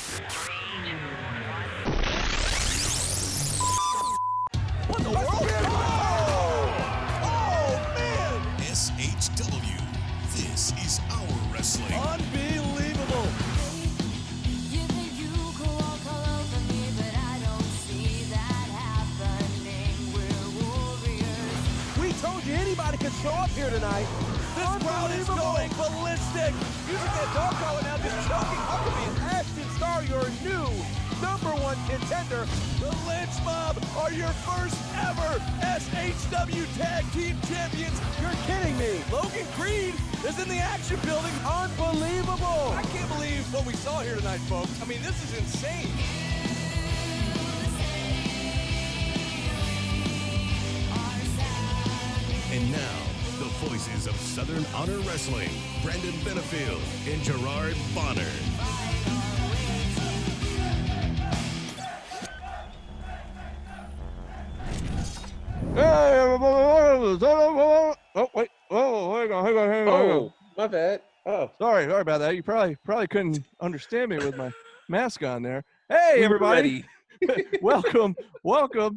What the world? Oh, man! SHW. This is our wrestling. Unbelievable. You think you could walk all over me, but I don't see that happening. We're warriors. We told you anybody could show up here tonight. This crowd is going ballistic. Using that dog collar now, just choking Huckabee and Ashton Starr, your new #1 contender. The Lynch Mob are your first ever SHW Tag Team Champions. You're kidding me. Logan Creed is in the action building. Unbelievable. I can't believe what we saw here tonight, folks. I mean, this is insane. And now, the voices of Southern Honor Wrestling, Brandon Benefield and Gerard Bonner. Oh, wait. Oh, hang on. Oh, my bad. Oh, Sorry about that. You probably couldn't understand me with my mask on there. Hey, everybody. welcome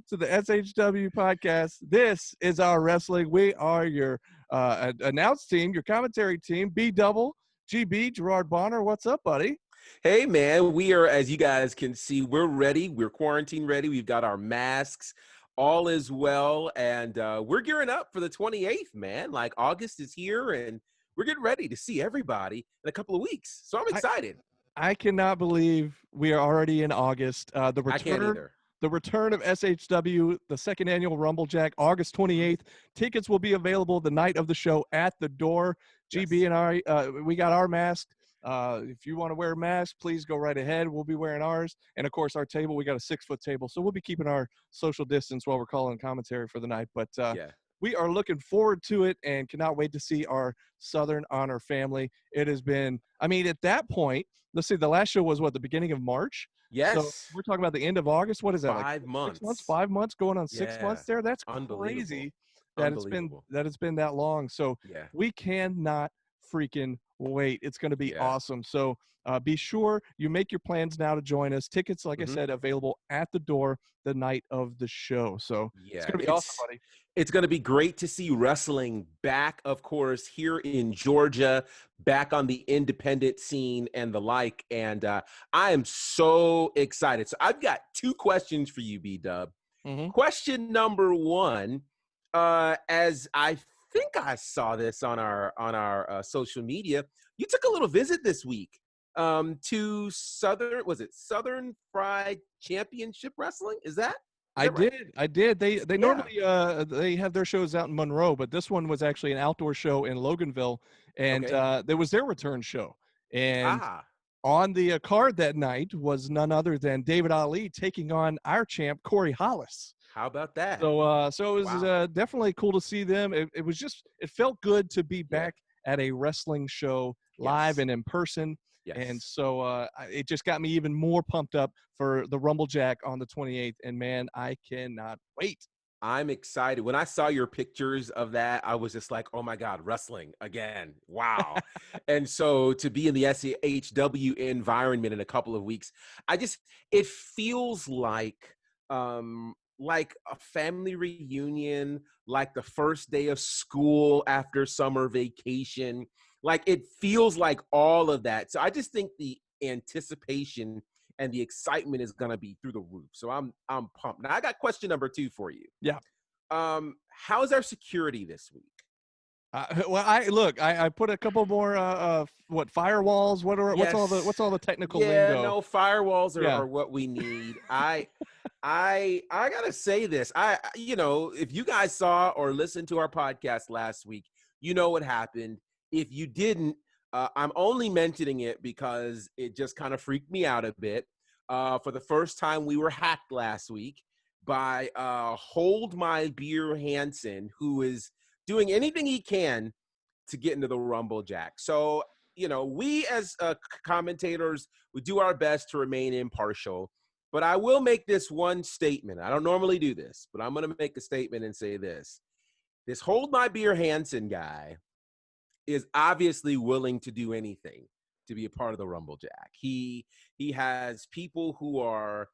to the SHW podcast. This is our wrestling. We are your announce team, your commentary team, B-Double, GB, Gerard Bonner. What's up, buddy? hey, man. We are, as you guys can see, we're ready. We're quarantine ready. We've got our masks. All is well. And we're gearing up for the 28th, man. Like, August is here, and we're getting ready to see everybody in a couple of weeks. So I'm excited. I cannot believe we are already in August. I can't either. The return of SHW, the second annual Rumble Jack, August 28th. Tickets will be available the night of the show at the door. GB and I, we got our mask. If you want to wear a mask, please go right ahead. We'll be wearing ours. And, of course, our table, we got a 6-foot table. So we'll be keeping our social distance while we're calling commentary for the night. But we are looking forward to it and cannot wait to see our Southern Honor family. It has been, I mean, at that point, let's see, the last show was what, the beginning of March? Yes. So we're talking about the end of August. What is that? 5 months. 6 months, 5 months, going on 6 Yeah. months there. That's Unbelievable. crazy that it's been that long. So Yeah. we cannot freaking wait. It's going to be Yeah. awesome. So be sure you make your plans now to join us. Tickets, like I said, available at the door the night of the show. So it's going to be awesome, buddy. It's going to be great to see wrestling back, of course, here in Georgia, back on the independent scene and the like. And I am so excited. So I've got 2 questions for you, B-Dub. Question number 1, as I think I saw this on our social media, you took a little visit this week to Southern Fried Championship Wrestling? Is that? I did. They normally they have their shows out in Monroe, but this one was actually an outdoor show in Loganville, and there was their return show. And on the card that night was none other than David Ali taking on our champ Corey Hollis. How about that? So it was definitely cool to see them. It was just, it felt good to be back at a wrestling show live and in person. Yes. And so it just got me even more pumped up for the Rumble Jack on the 28th. And, man, I cannot wait. I'm excited. When I saw your pictures of that, I was just like, oh, my God, wrestling again. Wow. And so to be in the SHW environment in a couple of weeks, it feels like a family reunion, like the first day of school after summer vacation. Like, it feels like all of that. So I just think the anticipation and the excitement is going to be through the roof. So I'm pumped. Now, I got question number 2 for you. Yeah. How's our security this week? I put a couple more firewalls. What's all the technical lingo? Yeah, no, firewalls are what we need. I gotta say this. If you guys saw or listened to our podcast last week, you know what happened. If you didn't, I'm only mentioning it because it just kind of freaked me out a bit. For the first time, we were hacked last week by Hold My Beer Hansen, who is doing anything he can to get into the Rumble Jack. So, we as commentators, we do our best to remain impartial. But I will make this one statement. I don't normally do this, but I'm going to make a statement and say this. This Hold My Beer Hansen guy is obviously willing to do anything to be a part of the Rumble Jack. He has people who are,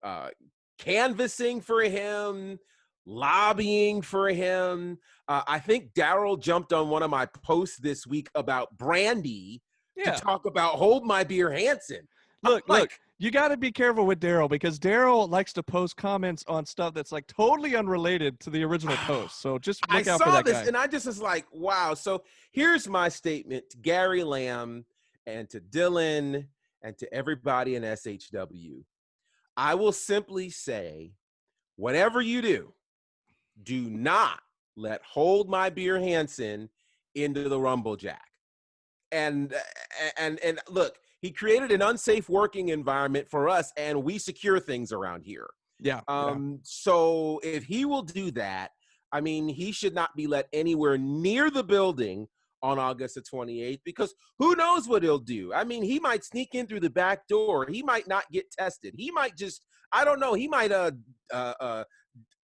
uh, canvassing for him, lobbying for him. I think Daryl jumped on one of my posts this week about Brandy to Yeah. talk about Hold My Beer Hansen. Look, you got to be careful with Daryl because Daryl likes to post comments on stuff that's like totally unrelated to the original post. So just look out for that guy. And I just was like, wow. So here's my statement to Gary Lamb and to Dylan and to everybody in SHW. I will simply say, whatever you do not let Hold My Beer Hansen into the Rumble Jack. And look, he created an unsafe working environment for us, and we secure things around here. Yeah. So if he will do that, I mean, he should not be let anywhere near the building on August the 28th, because who knows what he'll do. I mean, he might sneak in through the back door. He might not get tested. He might just, I don't know, he might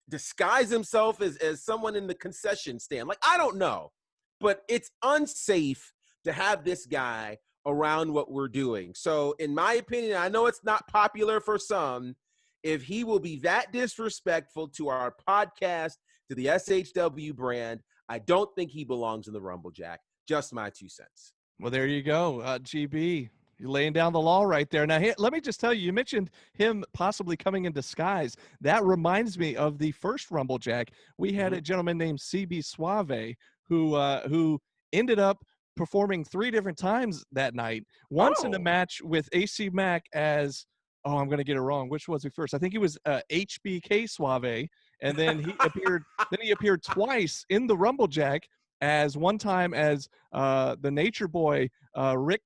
disguise himself as someone in the concession stand. Like, I don't know. But it's unsafe to have this guy around what we're doing. So in my opinion, I know it's not popular for some, if he will be that disrespectful to our podcast, to the SHW brand, I don't think he belongs in the Rumble Jack. Just my 2 cents. Well, there you go. GB, you're laying down the law right there. Now, let me just tell you, you mentioned him possibly coming in disguise. That reminds me of the first Rumble Jack. We had a gentleman named CB Suave who ended up performing 3 different times that night. Once in a match with AC Mack as, I'm going to get it wrong. Which was he first? I think he was HBK Suave, and then he appeared. Then he appeared twice in the Rumble Jack, as one time as the Nature Boy Rick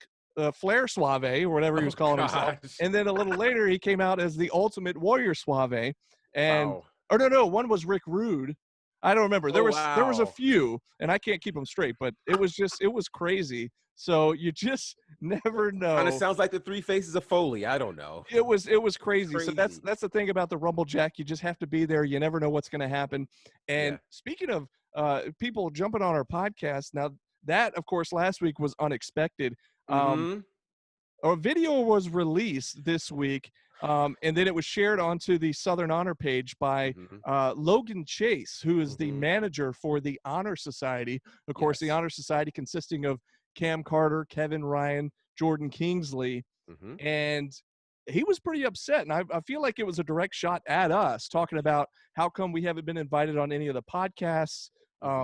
Flair Suave, or whatever he was calling himself, and then a little later he came out as the Ultimate Warrior Suave, and or no, one was Rick Rude. I don't remember. There was a few, and I can't keep them straight, but it was crazy. So you just never know. Kind of sounds like the 3 faces of Foley. I don't know. It was crazy. So that's the thing about the Rumble Jack. You just have to be there. You never know what's going to happen. And speaking of people jumping on our podcast, now that of course last week was unexpected. A video was released this week, and then it was shared onto the Southern Honor page by Logan Chase, who is the manager for the Honor Society. Of course, the Honor Society consisting of Cam Carter, Kevin Ryan, Jordan Kingsley, and he was pretty upset. And I feel like it was a direct shot at us, talking about how come we haven't been invited on any of the podcasts,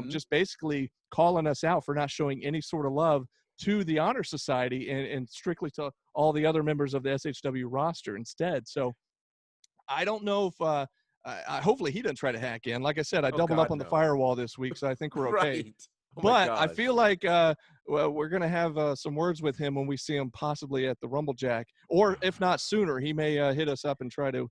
just basically calling us out for not showing any sort of love to the Honor Society and strictly to all the other members of the SHW roster instead. So I don't know if hopefully he doesn't try to hack in. Like I said, I doubled up on the firewall this week, so I think we're okay. Right. But I feel like we're going to have some words with him when we see him possibly at the Rumble Jack, or if not sooner, he may hit us up and try to,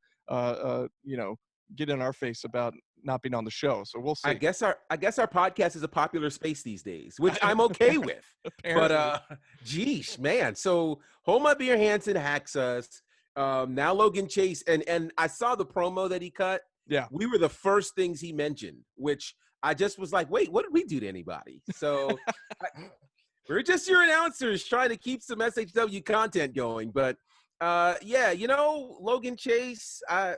get in our face about not being on the show. So we'll see. I guess our podcast is a popular space these days, which I'm okay with. But geesh, man. So Hold My Beer Hansen hacks us. Now Logan Chase, and I saw the promo that he cut. Yeah, we were the first things he mentioned, which I just was like, wait, what did we do to anybody? So we're just your announcers trying to keep some SHW content going. But Logan Chase, I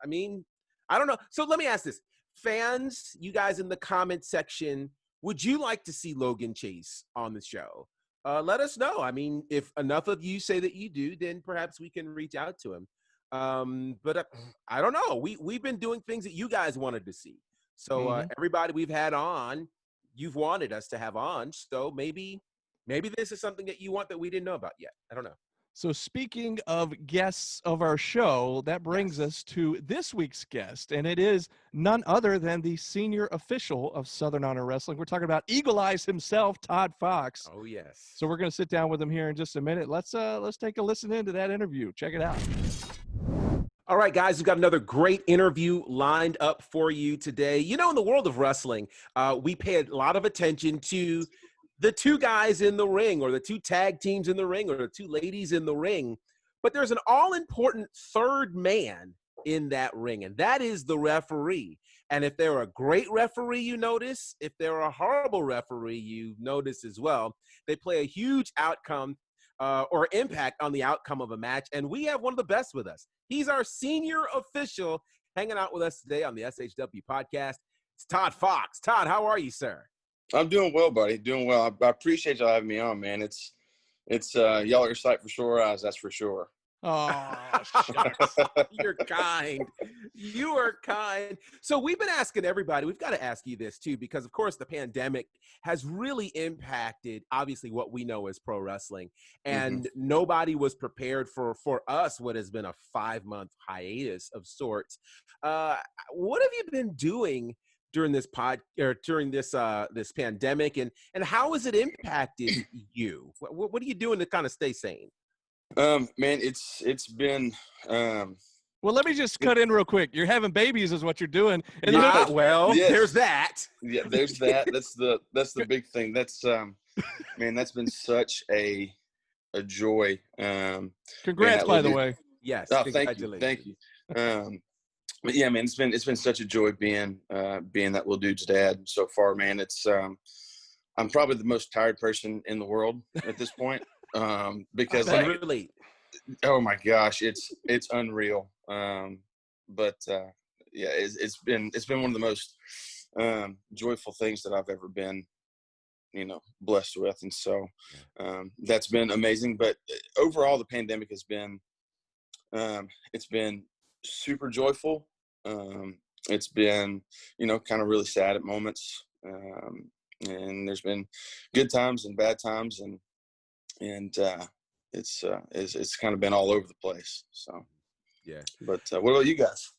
mean, I don't know. So let me ask this. Fans, you guys in the comment section, would you like to see Logan Chase on the show? Let us know. I mean, if enough of you say that you do, then perhaps we can reach out to him. But I don't know. We've been doing things that you guys wanted to see. So everybody we've had on, you've wanted us to have on. So maybe this is something that you want that we didn't know about yet. I don't know. So speaking of guests of our show, that brings us to this week's guest, and it is none other than the senior official of Southern Honor Wrestling. We're talking about Eagle Eyes himself, Todd Fox. Oh, yes. So we're going to sit down with him here in just a minute. Let's take a listen into that interview. Check it out. All right, guys, we've got another great interview lined up for you today. You know, in the world of wrestling, we pay a lot of attention to the 2 guys in the ring, or the 2 tag teams in the ring, or the 2 ladies in the ring. But there's an all-important 3rd man in that ring, and that is the referee. And if they're a great referee, you notice. If they're a horrible referee, you notice as well. They play a huge outcome or impact on the outcome of a match. And we have one of the best with us. He's our senior official hanging out with us today on the SHW podcast. It's Todd Fox. Todd, how are you, sir? I'm doing well, buddy. Doing well. I appreciate y'all having me on, man. It's y'all are a sight for sore eyes, that's for sure. Oh, shucks. You're kind. You are kind. So we've been asking everybody, we've got to ask you this too, because of course the pandemic has really impacted obviously what we know as pro wrestling, and nobody was prepared for us what has been a 5-month hiatus of sorts. What have you been doing during this this pandemic, and how has it impacted you? What are you doing to kind of stay sane? Man, it's been Well, let me just cut in real quick. You're having babies is what you're doing. And Yeah, well, Yes. there's that. yeah, there's that. That's the big thing. That's man, that's been such a joy. congrats, man, by the way. Yes. Oh, thank you. Congratulations. But yeah, man, it's been such a joy being that little dude's dad so far, man. It's I'm probably the most tired person in the world at this point. Because I relate. oh my gosh, it's unreal. But yeah, it's been one of the most joyful things that I've ever been, blessed with, and so that's been amazing. But overall, the pandemic has been it's been super joyful. It's been kind of really sad at moments, and there's been good times and bad times, and it's kind of been all over the place. So Yeah. but what about you guys?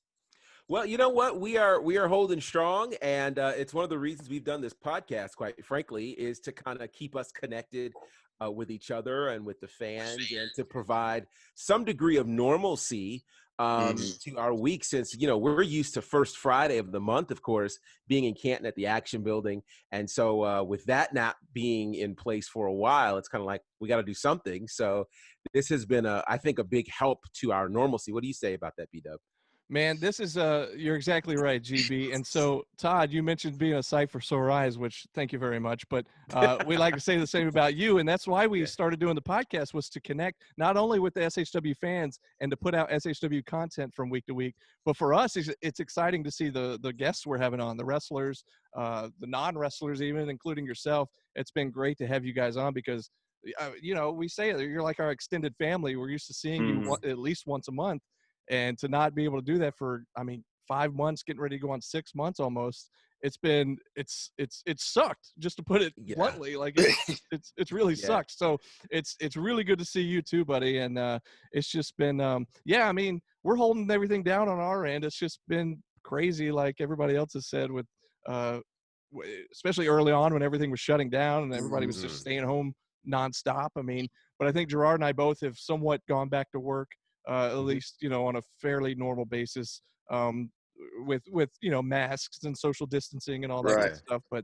Well, you know what? We are holding strong, and it's one of the reasons we've done this podcast, quite frankly, is to kind of keep us connected with each other and with the fans, and to provide some degree of normalcy to our week, since we're used to first Friday of the month, of course, being in Canton at the Action Building, and so with that not being in place for a while, it's kind of like we got to do something. So this has been I think a big help to our normalcy. What do you say about that, B-Dub? Man, this is you're exactly right, GB. And so, Todd, you mentioned being a sight for sore eyes, which thank you very much. But we like to say the same about you, and that's why we started doing the podcast, was to connect not only with the SHW fans and to put out SHW content from week to week, but for us, it's exciting to see the guests we're having on, the wrestlers, the non-wrestlers, even including yourself. It's been great to have you guys on because, we say it, you're like our extended family. We're used to seeing you at least once a month. And to not be able to do that for, 5 months, getting ready to go on 6 months almost, it's sucked, just to put it bluntly. Like it's really sucked. So it's really good to see you too, buddy. And it's just been we're holding everything down on our end. It's just been crazy, like everybody else has said, with especially early on when everything was shutting down and everybody was just staying home nonstop. But I think Gerard and I both have somewhat gone back to work. At least, on a fairly normal basis, with masks and social distancing and all that kind of stuff. But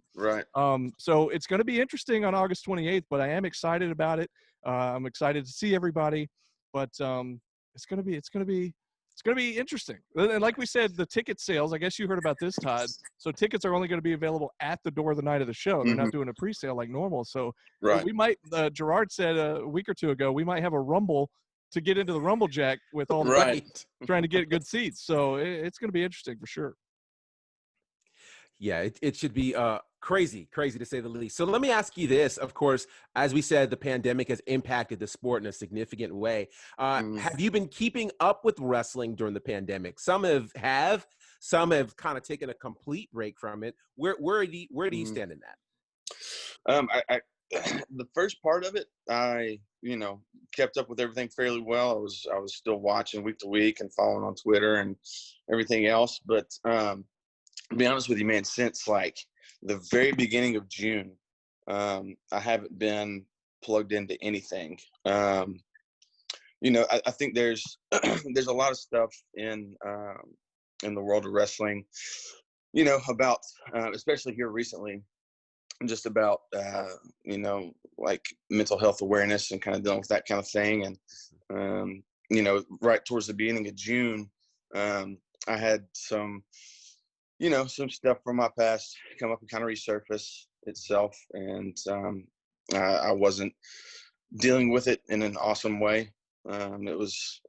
so it's going to be interesting on August 28th, but I am excited about it. I'm excited to see everybody, but it's going to be interesting. And like we said, the ticket sales, I guess you heard about this, Todd. So tickets are only going to be available at the door the night of the show. They're not doing a pre-sale like normal. So we might, Gerard said a week or two ago, we might have a Rumble to get into the Rumble Jack with all the trying to get good seats. So it's going to be interesting for sure. Yeah, it should be crazy to say the least. So let me ask you this. Of course, as we said, the pandemic has impacted the sport in a significant way. Have you been keeping up with wrestling during the pandemic? Some have some have kind of taken a complete break from it. Where do you stand in that? I the first part of it, I kept up with everything fairly well. I was still watching week to week and following on Twitter and everything else. But to be honest with you, man, since like the very beginning of June, I haven't been plugged into anything. I think there's there's a lot of stuff in the world of wrestling, about especially here recently, just about like mental health awareness and kind of dealing with that kind of thing. And right towards the beginning of June, I had some stuff from my past come up and kind of resurface itself, and I wasn't dealing with it in an awesome way. It was,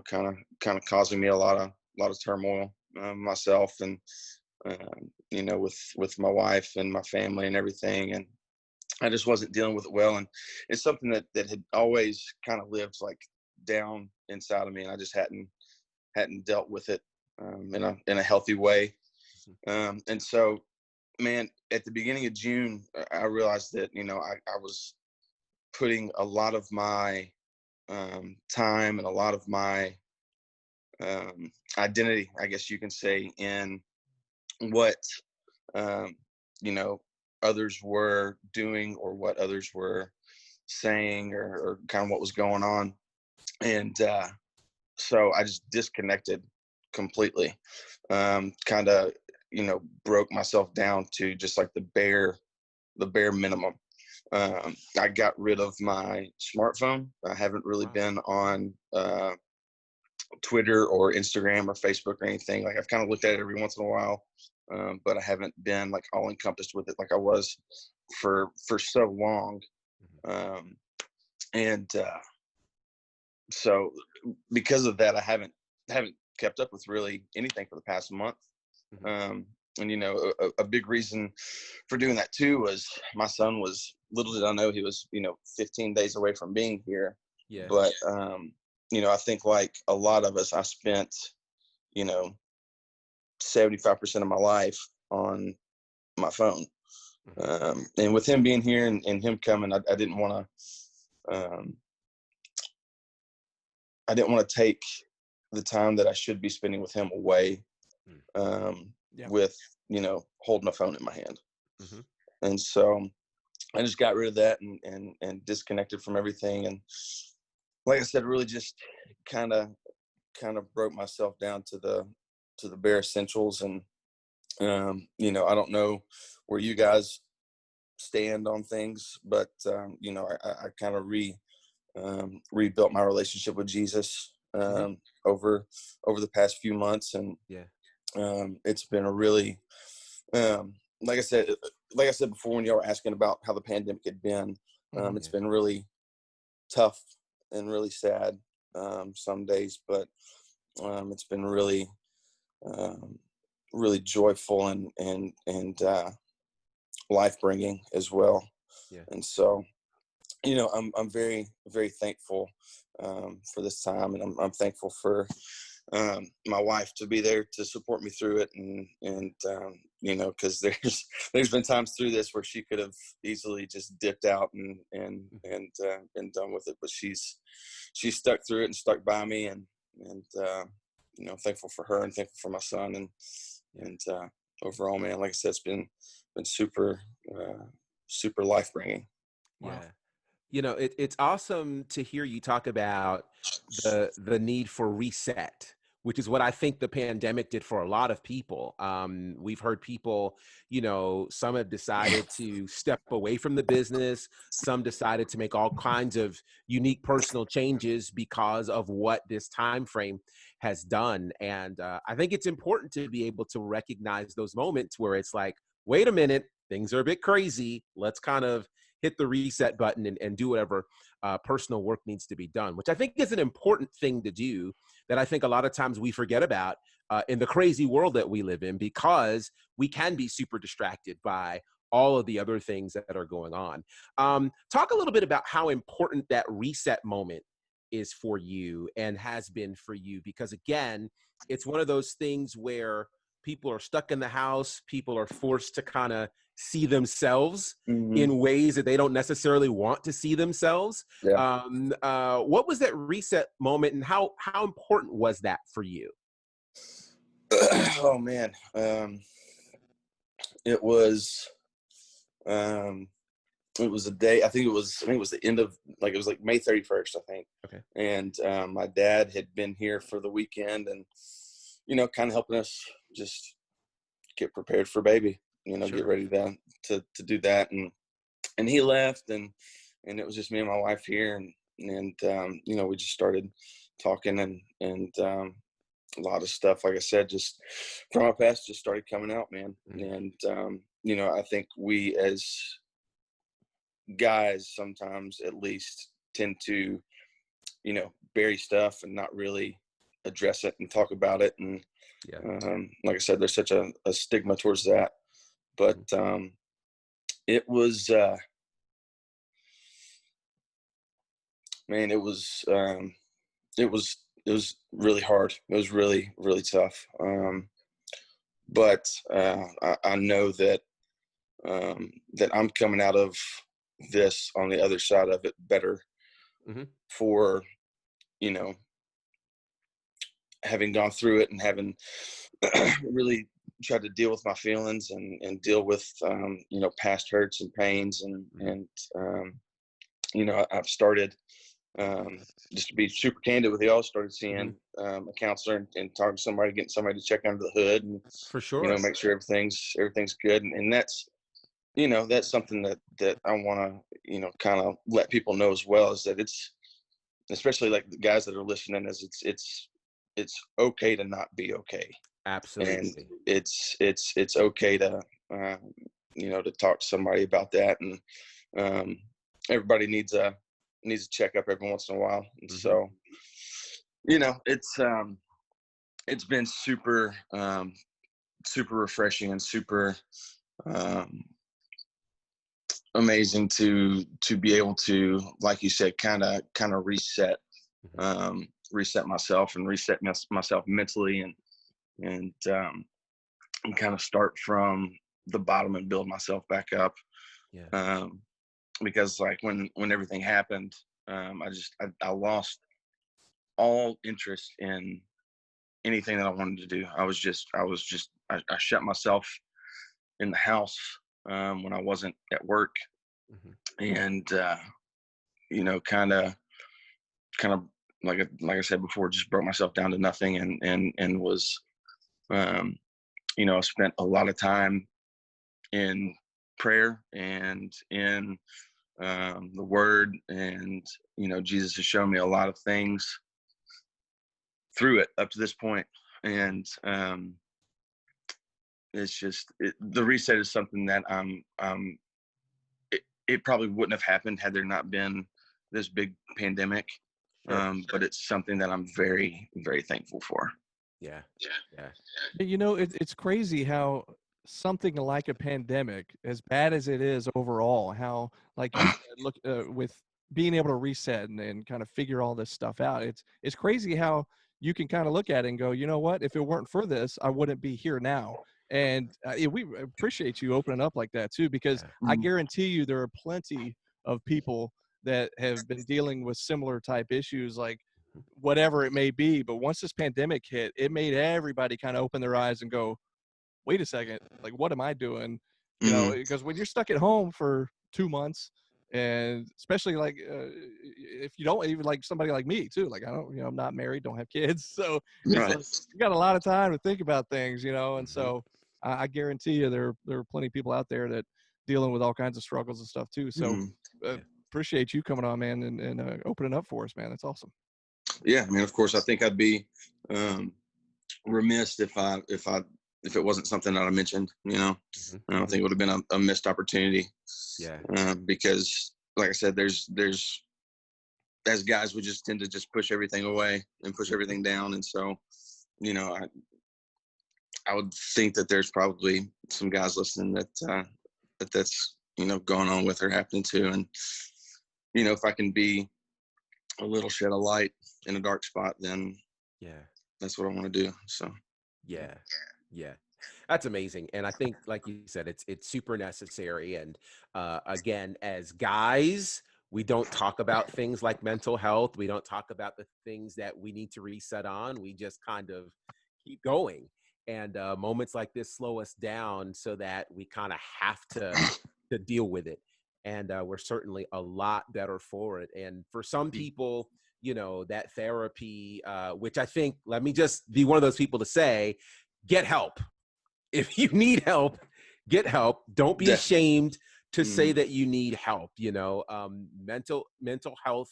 kind of causing me a lot of turmoil myself, and with my wife and my family and everything, and I just wasn't dealing with it well. And it's something that had always kind of lived like down inside of me, and I just hadn't dealt with it in a healthy way. And so, man, at the beginning of June, I realized that I was putting a lot of my time and a lot of my identity, I guess you can say, in what others were doing, or what others were saying, or kind of what was going on. And so I just disconnected completely, kind of broke myself down to just like the bare minimum. I got rid of my smartphone. I haven't really been on Twitter or Instagram or Facebook or anything. Like, I've kind of looked at it every once in a while, but I haven't been like all encompassed with it like I was for so long. And so because of that, I haven't kept up with really anything for the past month. And a big reason for doing that too was my son was, little did I know, he was 15 days away from being here. Yeah. But I think like a lot of us, I spent 75% of my life on my phone. And with him being here and him coming, I didn't want to take the time that I should be spending with him away with holding a phone in my hand. And so I just got rid of that and disconnected from everything. And like I said, really just kind of broke myself down to the bare essentials. And I don't know where you guys stand on things, but I kind of rebuilt my relationship with Jesus over the past few months. And it's been a really like I said before, when y'all were asking about how the pandemic had been, it's been really tough and really sad some days, but it's been really really joyful and life-bringing as well. And so I'm very, very thankful for this time, and I'm thankful for my wife to be there to support me through it, and because there's been times through this where she could have easily just dipped out and been done with it, but she's stuck through it and stuck by me, and I'm thankful for her and thankful for my son, and overall, man, like I said, it's been super super life-bringing. Wow. It's awesome to hear you talk about the need for reset, which is what I think the pandemic did for a lot of people. We've heard people, some have decided to step away from the business. Some decided to make all kinds of unique personal changes because of what this time frame has done. And I think it's important to be able to recognize those moments where it's like, wait a minute, things are a bit crazy. Let's kind of hit the reset button and do whatever personal work needs to be done, which I think is an important thing to do that I think a lot of times we forget about in the crazy world that we live in, because we can be super distracted by all of the other things that are going on. Talk a little bit about how important that reset moment is for you and has been for you, because again, it's one of those things where people are stuck in the house. People are forced to kind of see themselves in ways that they don't necessarily want to see themselves. What was that reset moment, and how important was that for you? Oh man, it was a day. I think it was the end of, like, it was like May 31st, I think. Okay. And my dad had been here for the weekend, and kind of helping us just get prepared for baby. Get ready to do that, and he left, and it was just me and my wife here, and we just started talking, and a lot of stuff, like I said, just from our past, just started coming out, man. And I think we, as guys sometimes at least tend to, bury stuff and not really address it and talk about it. And Yeah. like I said, there's such a stigma towards that. But it was, man, it was really hard. It was really, really tough. But I know that that I'm coming out of this on the other side of it better for, having gone through it and having really tried to deal with my feelings and deal with, past hurts and pains. And I've started, just to be super candid with y'all, started seeing a counselor and talking to somebody, getting somebody to check under the hood and, For sure. make sure everything's good. And that's, that's something that I want to, kind of let people know as well, is that it's, especially like the guys that are listening, is it's okay to not be okay. Absolutely. And it's okay to, to talk to somebody about that. And everybody needs a checkup every once in a while. And so, it's been super, super refreshing and super, amazing to be able to, like you said, kind of reset, reset myself and reset myself mentally and kind of start from the bottom and build myself back up. Yeah. Because like when everything happened, I lost all interest in anything that I wanted to do. I shut myself in the house when I wasn't at work, and kind of like I said before, just broke myself down to nothing, and was, I spent a lot of time in prayer and in the Word, and Jesus has shown me a lot of things through it up to this point, and it's just the reset is something that it probably wouldn't have happened had there not been this big pandemic. Sure. But it's something that I'm very, very thankful for. Yeah. It's crazy how something like a pandemic, as bad as it is overall, how, like you said, look, with being able to reset and kind of figure all this stuff out, it's crazy how you can kind of look at it and go, you know what, if it weren't for this, I wouldn't be here now. And we appreciate you opening up like that too, because I guarantee you there are plenty of people that have been dealing with similar type issues, like whatever it may be. But once this pandemic hit, it made everybody kind of open their eyes and go, wait a second, like, what am I doing? Because when you're stuck at home for 2 months, and especially like if you don't, even like somebody like me too, like I don't, I'm not married, don't have kids, so it's Right. like you got a lot of time to think about things, and so I guarantee you there are plenty of people out there that dealing with all kinds of struggles and stuff too. So appreciate you coming on, man, and opening up for us, man. That's awesome. Yeah, I mean, of course, I think I'd be remiss if it wasn't something that I mentioned. I don't think it would have been a missed opportunity. Yeah. Because, like I said, there's as guys, we just tend to just push everything away and push everything down, and so, I would think that there's probably some guys listening that's going on with or happening to, and if I can be a little shed of light in a dark spot, then that's what I want to do. So yeah that's amazing. And I think, like you said, it's super necessary. And again, as guys, we don't talk about things like mental health. We don't talk about the things that we need to reset on. We just kind of keep going, and moments like this slow us down so that we kind of have to deal with it. And we're certainly a lot better for it. And for some people, that therapy, which I think, let me just be one of those people to say, get help. If you need help, get help. Don't be ashamed to say that you need help. Mental health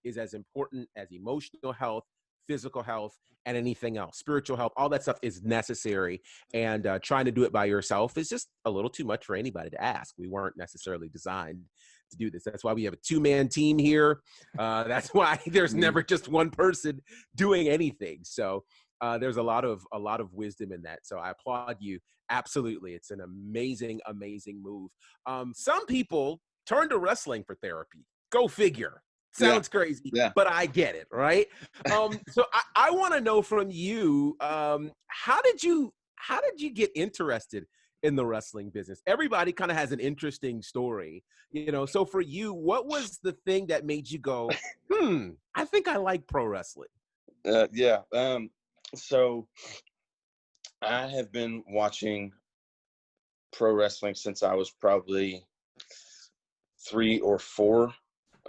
is as important as emotional health, physical health, and anything else. Spiritual health, all that stuff is necessary. And trying to do it by yourself is just a little too much for anybody to ask. We weren't necessarily designed to do this. That's why we have a 2-man team here. That's why there's never just one person doing anything. So there's a lot of wisdom in that. So I applaud you. Absolutely. It's an amazing, amazing move. Some people turn to wrestling for therapy. Go figure. Sounds crazy, but I get it, right? So I want to know from you, how did you get interested in the wrestling business? Everybody kind of has an interesting story, so for you, what was the thing that made you go, I think I like pro wrestling? So I have been watching pro wrestling since I was probably 3 or 4.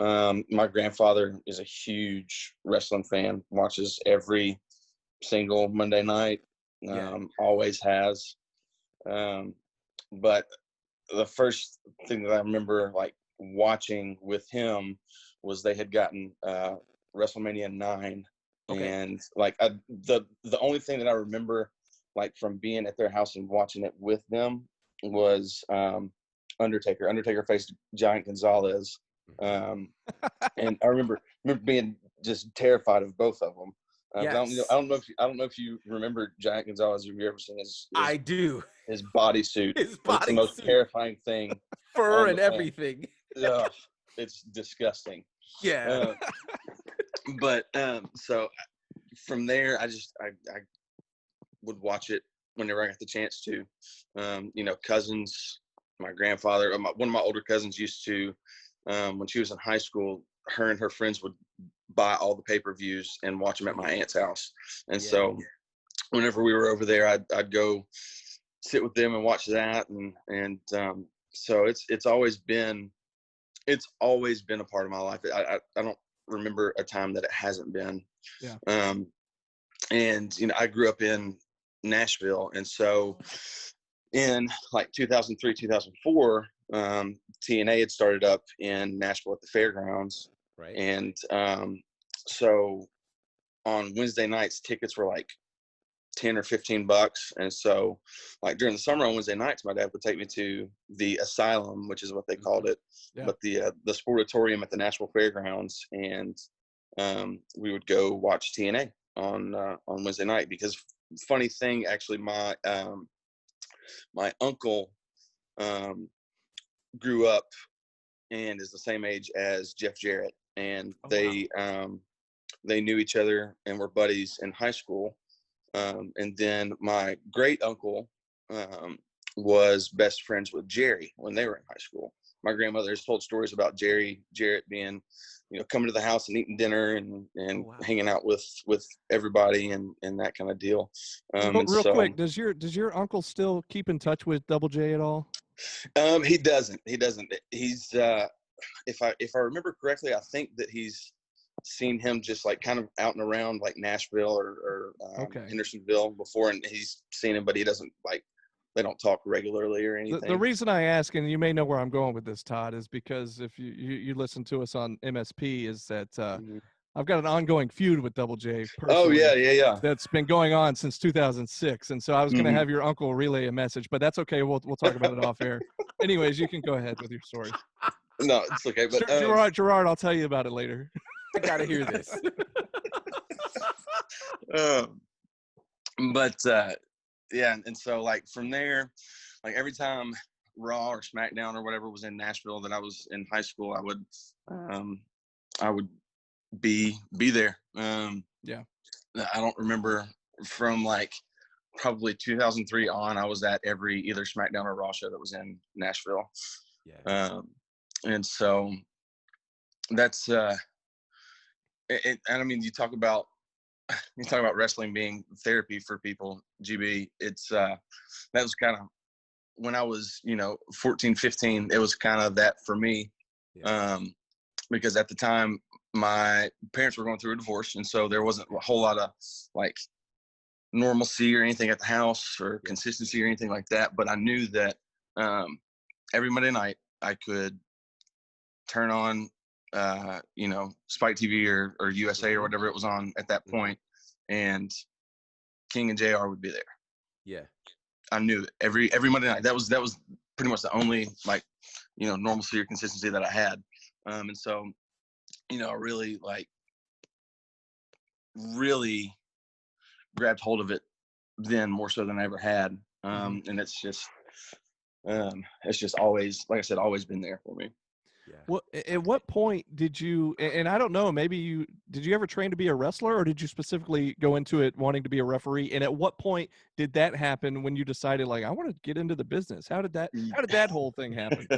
My grandfather is a huge wrestling fan, watches every single Monday night, always has. But the first thing that I remember like watching with him was they had gotten WrestleMania 9. Okay. And like the only thing that I remember like from being at their house and watching it with them was Undertaker. Undertaker faced Giant Gonzalez. And I remember being just terrified of both of them. I don't know if you remember Giant Gonzalez. Have you ever seen his I do. His bodysuit. It's the most terrifying thing. Fur and everything. It's disgusting. Yeah. But so from there, I would watch it whenever I got the chance to. Cousins, my grandfather, one of my older cousins used to, when she was in high school, her and her friends would buy all the pay-per-views and watch them at my aunt's house. And so whenever we were over there, I'd go sit with them and watch that. And so it's always been a part of my life. I don't remember a time that it hasn't been. Yeah. And I grew up in Nashville, and so in like 2003, 2004, TNA had started up in Nashville at the fairgrounds. Right. And so on Wednesday nights, tickets were like $10 or $15. And so like during the summer on Wednesday nights, my dad would take me to the Asylum, which is what they called it, but the Sportatorium at the Nashville Fairgrounds. And we would go watch TNA on Wednesday night, because funny thing, actually, my uncle grew up and is the same age as Jeff Jarrett, and they knew each other and were buddies in high school. And then my great uncle was best friends with Jerry when they were in high school. My grandmother has told stories about Jerry Jarrett being, coming to the house and eating dinner and hanging out with everybody and that kind of deal. Real quick, does your uncle still keep in touch with Double J at all? He doesn't. He's if I remember correctly, I think that he's seen him just like kind of out and around like Nashville or Hendersonville before, and he's seen him, but he doesn't like, they don't talk regularly or anything. The reason I ask, and you may know where I'm going with this, Todd, is because if you listen to us on MSP, is that I've got an ongoing feud with Double J personally. Oh yeah. That's been going on since 2006, and so I was going to have your uncle relay a message, but that's okay. We'll talk about it off air. Anyways, you can go ahead with your story. No, it's okay. But Gerard, I'll tell you about it later. I gotta hear this. And so like from there, like every time Raw or SmackDown or whatever was in Nashville that I was in high school, I would be there. I don't remember, from like probably 2003 on, I was at every either SmackDown or Raw show that was in Nashville. And so that's and I mean, you talk about wrestling being therapy for people, GB. It's that was kind of when I was 14, 15, it was kind of that for me. Because at the time my parents were going through a divorce, and so there wasn't a whole lot of like normalcy or anything at the house or consistency or anything like that. But I knew that every Monday night I could turn on Spike TV or USA or whatever it was on at that point, and King and JR would be there. I knew it every Monday night. That was pretty much the only like normalcy or consistency that I had. And so, I really grabbed hold of it then more so than I ever had. And it's just always, like I said, always been there for me. Yeah. Well, at what point did you, and I don't know, maybe did you ever train to be a wrestler, or did you specifically go into it wanting to be a referee? And at what point did that happen when you decided, like, I want to get into the business? How did that whole thing happen?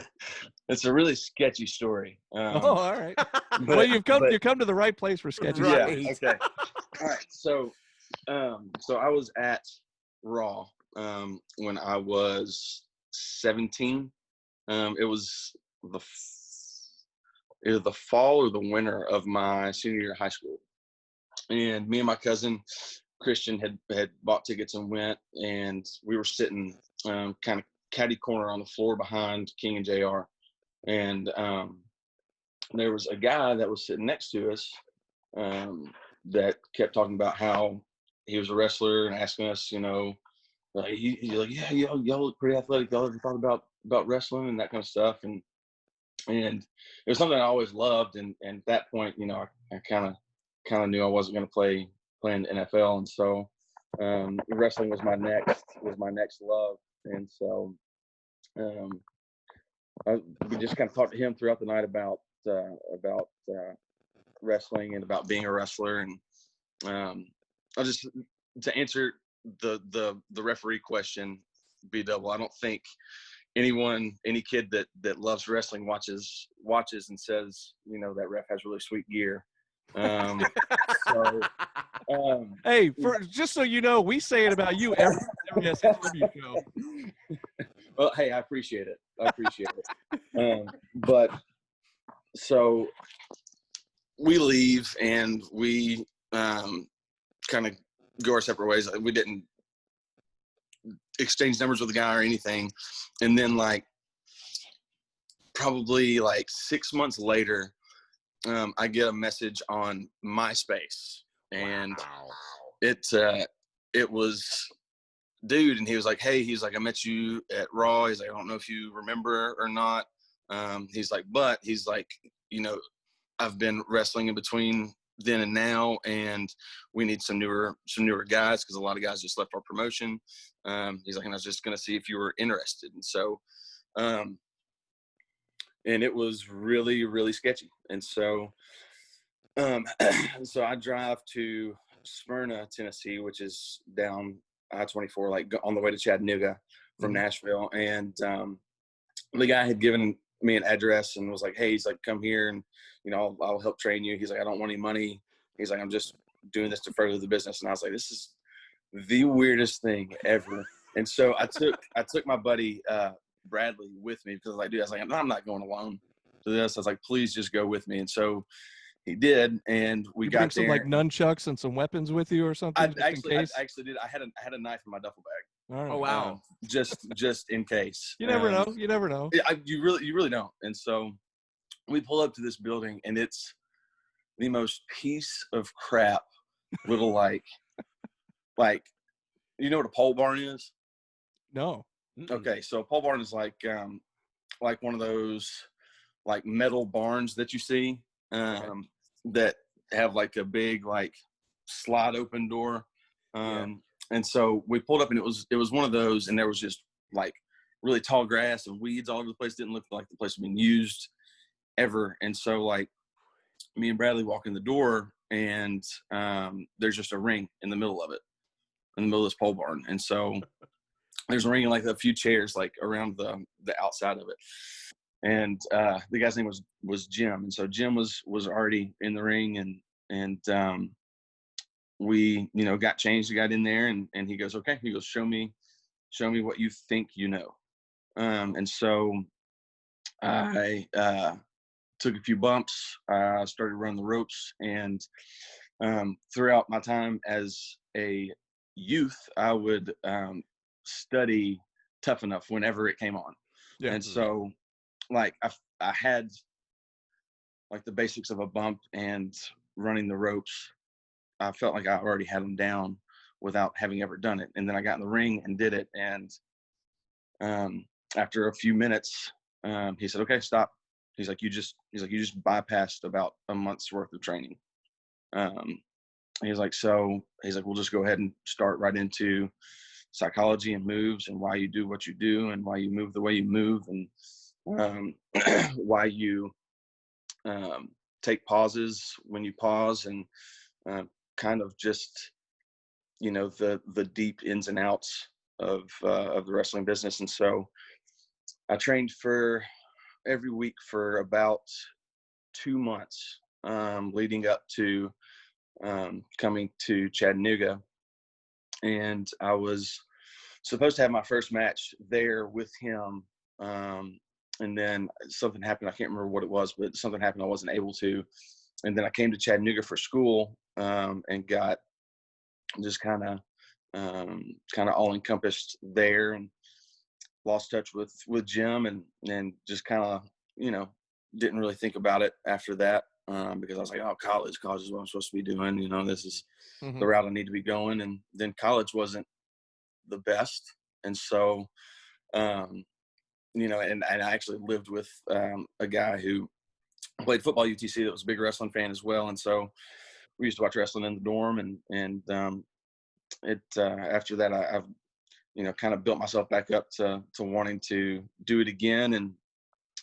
It's a really sketchy story. Oh, all right. But, Well, you've come to the right place for sketchy Right. stories. Yeah. Okay. All right. So I was at Raw when I was 17. It was the fall or the winter of my senior year of high school, and me and my cousin Christian had bought tickets and went, and we were sitting kind of catty corner on the floor behind King and JR, and there was a guy that was sitting next to us that kept talking about how he was a wrestler and asking us, like he's like, yeah, y'all look pretty athletic. Y'all ever thought about wrestling and that kind of stuff? And it was something I always loved. And at that point, I kind of knew I wasn't going to play in the NFL. And so wrestling was my next love. And so we just kind of talked to him throughout the night about wrestling and about being a wrestler. And I'll just, to answer the referee question, B-double, I don't think any kid that loves wrestling watches and says, that ref has really sweet gear. So Hey, just so you know, we say it about you every SHW show. well, hey, I appreciate it. But so we leave and we kind of go our separate ways. We didn't exchange numbers with the guy or anything. And then probably 6 months later, I get a message on MySpace, and it was dude, and he was like, hey, he's like, I met you at Raw. He's like, I don't know if you remember or not. He's like, but he's like, I've been wrestling in between then and now, and we need some newer guys because a lot of guys just left our promotion. He's like, and I was just gonna see if you were interested. And so and it was really, really sketchy. And so so I drive to Smyrna, Tennessee, which is down I-24, on the way to Chattanooga from Nashville. And the guy had given me an address and was like, hey, he's like, come here and I'll help train you. He's like, I don't want any money. He's like, I'm just doing this to further the business. And I was like, this is the weirdest thing ever. And so I took my buddy Bradley with me because I was like, I'm not going alone to this. I was like, please just go with me. And so he did, and we You got bring some there. nunchucks and some weapons with you or something. I actually did. I had a knife in my duffel bag. All right. Oh wow! Just in case. You never know. You never know. Yeah, you really don't. And so we pull up to this building, and it's the most piece of crap little like you know what a pole barn is? No. Okay, so a pole barn is like one of those metal barns that you see that have a big slide open door. And so we pulled up, and it was one of those, and there was just really tall grass and weeds all over the place. Didn't look like the place had been used ever. And so me and Bradley walk in the door, and there's just a ring in the middle of it, in the middle of this pole barn. And so there's a ring and a few chairs around the outside of it. And the guy's name was Jim. And so Jim was already in the ring, and we got changed, got in there, and he goes, okay, he goes, show me what you think you know. And so I took a few bumps. I started running the ropes, and throughout my time as a youth, I would study Tough Enough whenever it came on. Yeah. And so I had the basics of a bump and running the ropes. I felt like I already had them down without having ever done it. And then I got in the ring and did it. And after a few minutes, He said, okay, stop. He's like, you just bypassed about a month's worth of training. He's like, we'll just go ahead and start right into psychology and moves and why you do what you do and why you move the way you move and why you take pauses when you pause and kind of just, the deep ins and outs of the wrestling business. And so I trained for every week for about 2 months leading up to coming to Chattanooga. And I was supposed to have my first match there with him. And then something happened. I can't remember what it was, but something happened. I wasn't able to. And then I came to Chattanooga for school and got just kind of all encompassed there and lost touch with Jim and just kind of, didn't really think about it after that because I was like, oh, college is what I'm supposed to be doing. This is the route I need to be going. And then college wasn't the best. And so, and I actually lived with a guy who played football at UTC that was a big wrestling fan as well. And so we used to watch wrestling in the dorm and after that I've kind of built myself back up to wanting to do it again.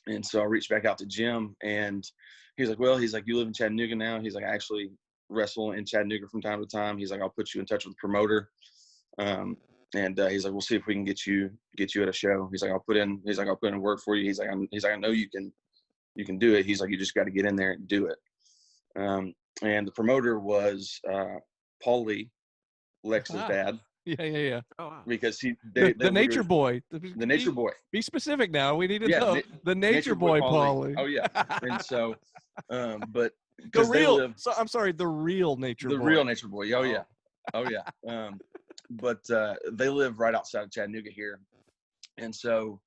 And so I reached back out to Jim and he's like, you live in Chattanooga now. He's like, I actually wrestle in Chattanooga from time to time. He's like, I'll put you in touch with the promoter. And he's like, we'll see if we can get you at a show. He's like, I'll put in work for you. He's like, I know you can do it. He's like, you just got to get in there and do it. And the promoter was Paul Lee, Lex's dad. Yeah. Oh, wow. Because the nature boy. The nature boy. Be specific now. We need to know. The nature boy, Paulie. Oh yeah. And so, but the real. I'm sorry. The real nature boy. The real nature boy. Oh yeah. Oh yeah. But they live right outside of Chattanooga here, and so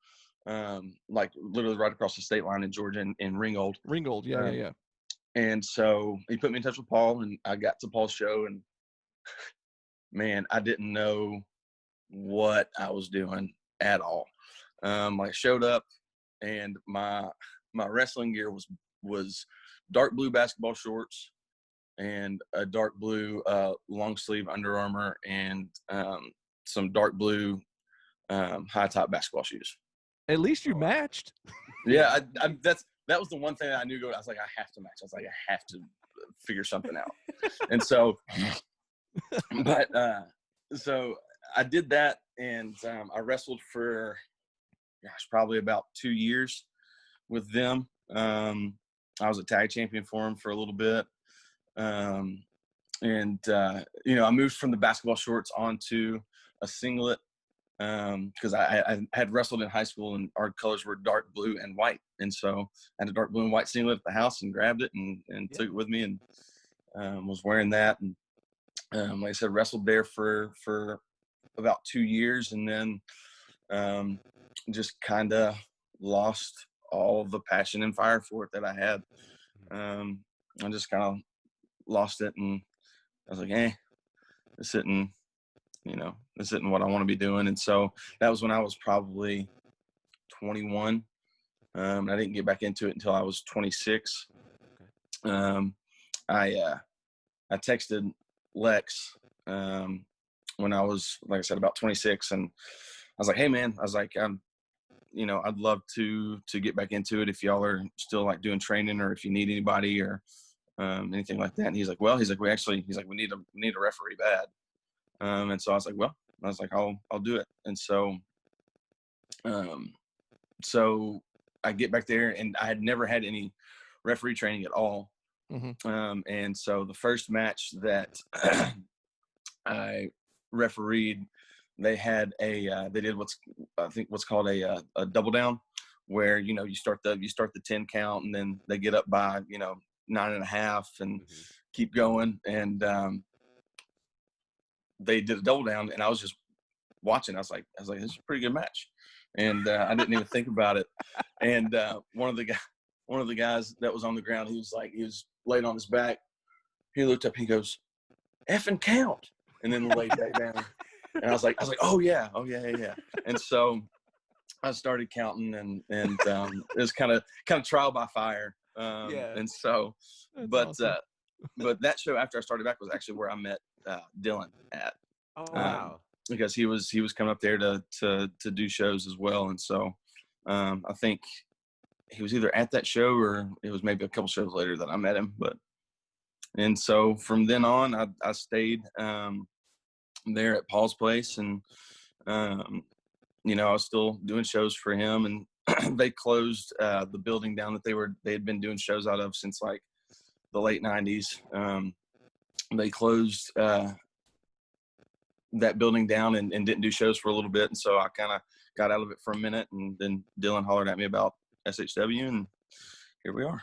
like literally right across the state line in Georgia in Ringgold. Ringgold. Yeah. And so he put me in touch with Paul, and I got to Paul's show, and man, I didn't know what I was doing at all. I showed up, and my wrestling gear was dark blue basketball shorts and a dark blue long sleeve Under Armour and some dark blue high top basketball shoes. At least you matched. Yeah, that was the one thing that I knew. I was like, I have to match. I was like, I have to figure something out. And so, but so I did that, and I wrestled for, probably about 2 years with them. I was a tag champion for them for a little bit. I moved from the basketball shorts onto a singlet because I had wrestled in high school, and our colors were dark blue and white. And so I had a dark blue and white singlet at the house and grabbed it and took it with me and was wearing that. And like I said, wrestled there for about 2 years, and then just kind of lost all the passion and fire for it that I had. I just kind of lost it, and I was like, this isn't what I want to be doing. And so that was when I was probably 21. I didn't get back into it until I was 26. I texted Lex when I was, like I said, about 26, and I was like, hey man, I was like, I'd love to get back into it if y'all are still like doing training, or if you need anybody or anything like that. And he's like, we need a referee bad. And so I was like, I'll do it. And so, so I get back there, and I had never had any referee training at all. Mm-hmm. And so the first match that I refereed, they had they did what's called a double down, where, you start the 10 count, and then they get up by, 9.5 and keep going. And, they did a double down, and I was just watching. I was like, this is a pretty good match. And, I didn't even think about it. And, one of the guys that was on the ground, he was laid on his back. He looked up, and he goes, effing count. And then laid back down. And I was like, oh yeah. And so I started counting, and it was kind of trial by fire. Yeah. And so, That's awesome. but that show after I started back was actually where I met Dylan at, Oh wow. because he was coming up there to do shows as well, and so I think he was either at that show or it was maybe a couple shows later that I met him. And so from then on, I stayed there at Paul's place, and you know, I was still doing shows for him, and they closed the building down that they had been doing shows out of since like the late 90s. They closed that building down and didn't do shows for a little bit. And so I kind of got out of it for a minute, and then Dylan hollered at me about SHW, and here we are.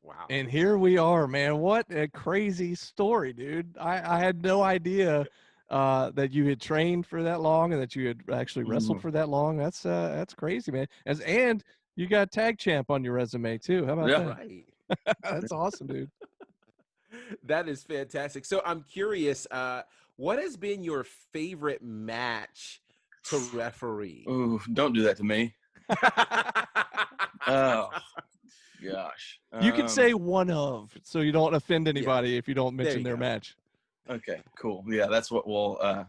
Wow. And here we are, man. What a crazy story, dude. I had no idea that you had trained for that long and that you had actually wrestled for that long. That's crazy, man. And you got tag champ on your resume too. How about Yeah. that? Right. That's awesome, dude. That is fantastic. So I'm curious, what has been your favorite match to referee? Ooh, don't do that to me. Oh gosh. You can say one of, so you don't offend anybody if you don't There mention you their go. match. Okay, cool. Yeah, that's what we'll go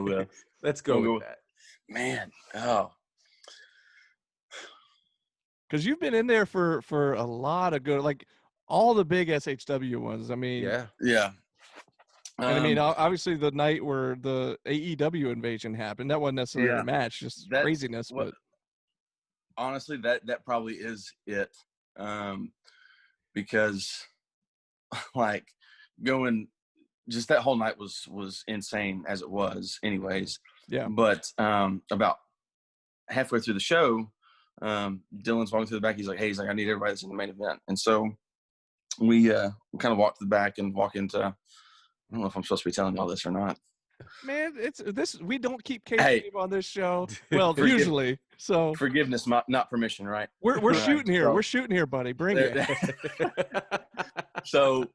with. Let's go We'll with go- that. Man, oh, Because you've been in there for a lot of good, like all the big SHW ones. I mean, Yeah. yeah. and I mean, obviously the night where the AEW invasion happened, that wasn't necessarily Yeah. a match, just That's craziness. what- But honestly, that probably is it, because like going, just that whole night was insane as it was, anyways. yeah, But about halfway through the show, Dylan's walking through the back. He's like, I need everybody that's in the main event. And so we kind of walk to the back and walk into, I don't know if I'm supposed to be telling you all this or not. man, it's this. We don't keep kayfabe Hey. on this show. Well, Forgive- usually. So Forgiveness, not permission, right? we're Right, shooting here. so- We're shooting here, buddy. Bring it. So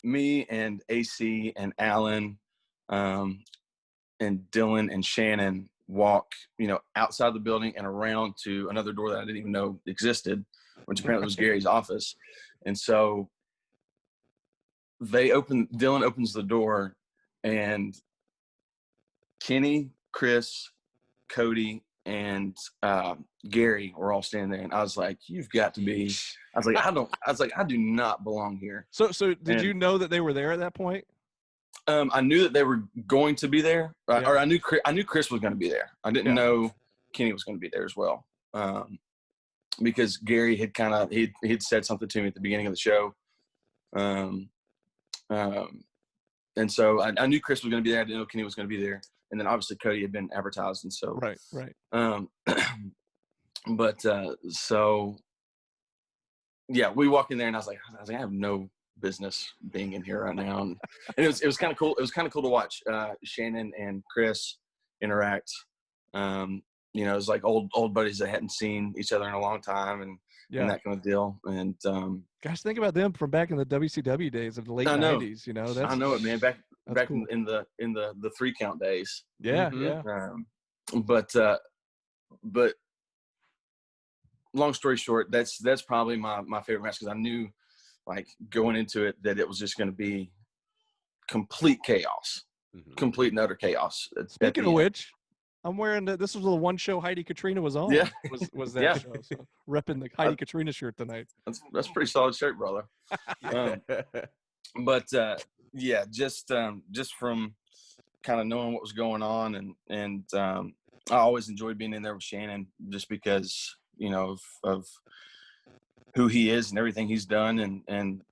me and AC and Alan and Dylan and Shannon walk, outside the building and around to another door that I didn't even know existed, which apparently was Gary's office. And so Dylan opens the door, and Kenny, Chris, Cody, and Gary were all standing there, and I was like, "You've got to be." I was like, "I do not belong here." So did And- you know that they were there at that point? I knew that they were going to be there, Yeah. or I knew Chris was going to be there. I didn't Yeah. know Kenny was going to be there as well, because Gary had he'd said something to me at the beginning of the show, and so I knew Chris was going to be there. I didn't know Kenny was going to be there, and then obviously Cody had been advertised, and so Right. But so yeah, we walk in there, and I was like, I have no business being in here right now, and it was kind of cool. It was kind of cool to watch Shannon and Chris interact. It was like old buddies that hadn't seen each other in a long time, and that kind of deal. And Gosh, think about them from back in the WCW days of the late I know. '90s. I know it, man. Back cool. in the 3 count days. Yeah, Mhm. yeah. But long story short, that's probably my favorite match, because I knew, like, going into it, that it was just going to be complete chaos, Mhm. complete and utter chaos. at Speaking the of end. which, I'm wearing this was the one show Heidi Katrina was on. Yeah. was that Yeah. show? So repping the Heidi Katrina shirt tonight. That's a pretty solid shirt, brother. But yeah, just from kind of knowing what was going on, and I always enjoyed being in there with Shannon, just because of who he is and everything he's done, and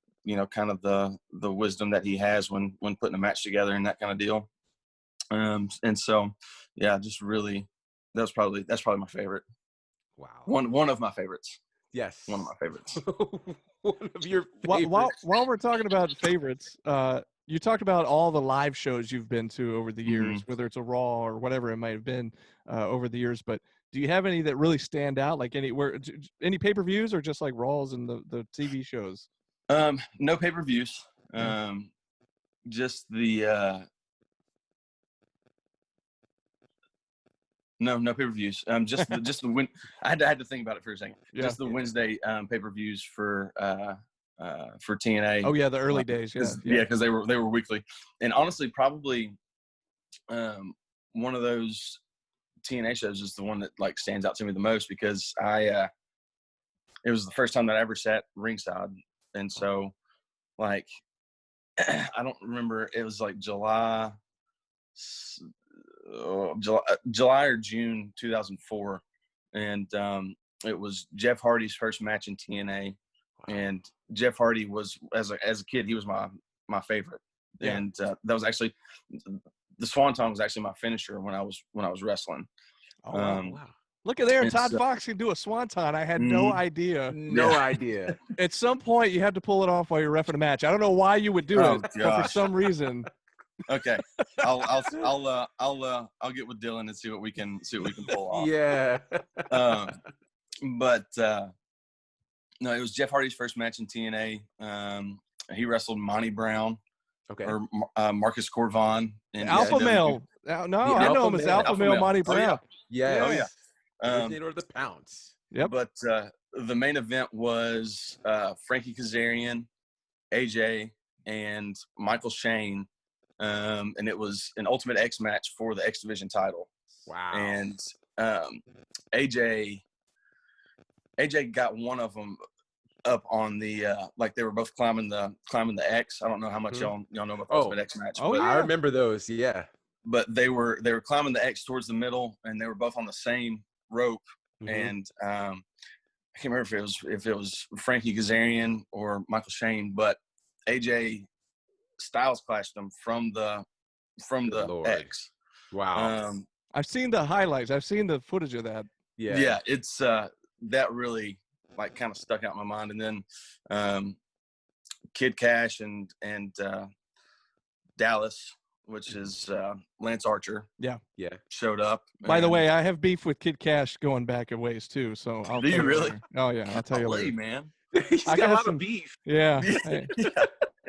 kind of the wisdom that he has when putting a match together and that kind of deal. And so yeah, just really that's probably my favorite. Wow. One of my favorites. Yes. One of my favorites. One of your favorites. While we're talking about favorites, you talked about all the live shows you've been to over the years, whether it's a Raw or whatever it might have been over the years. But do you have any that really stand out? Like any pay-per-views, or just like Raws and the TV shows? No pay-per-views. Just the No pay-per-views. Just the win. I had to think about it for a second. Yeah. Just the Wednesday pay-per-views for TNA. Oh yeah, the early days. Yeah. Because they were weekly, and honestly, probably one of those TNA shows is the one that like stands out to me the most because it was the first time that I ever sat ringside, and so like I don't remember. It was like July or June 2004, and it was Jeff Hardy's first match in TNA, and Jeff Hardy was as a kid he was my favorite, and that was actually the Swanton was actually my finisher when I was wrestling. Oh wow. Look at there, Todd Fox can do a swanton. I had no idea. No idea. At some point, you have to pull it off while you're reffing a match. I don't know why you would do it, but for some reason. Okay, I'll get with Dylan and see what we can pull off. Yeah. But no, it was Jeff Hardy's first match in TNA. He wrestled Monty Brown, or Marcus Corvon, and Alpha Male. No, I know him as Alpha Male Monty Brown. Yeah. Oh yeah. Or the Pounce. Yep. But the main event was Frankie Kazarian, AJ, and Michael Shane, and it was an Ultimate X match for the X Division title. Wow. And AJ got one of them up on the like they were both climbing the X. I don't know how much y'all know about the Ultimate X match. Oh, I remember those. Yeah. But they were climbing the X towards the middle, and they were both on the same rope. And I can't remember if it was Frankie Kazarian or Michael Shane, but AJ Styles clashed them from the X. Wow. I've seen the highlights. I've seen the footage of that. Yeah, it's that really like kind of stuck out in my mind. And then Kid Cash and Dallas, which is Lance Archer. Yeah. Showed up. By the way, I have beef with Kid Cash going back a ways too. So I'll do you really? Later. Oh yeah, I'll tell you later, man. I got a lot of beef. Yeah.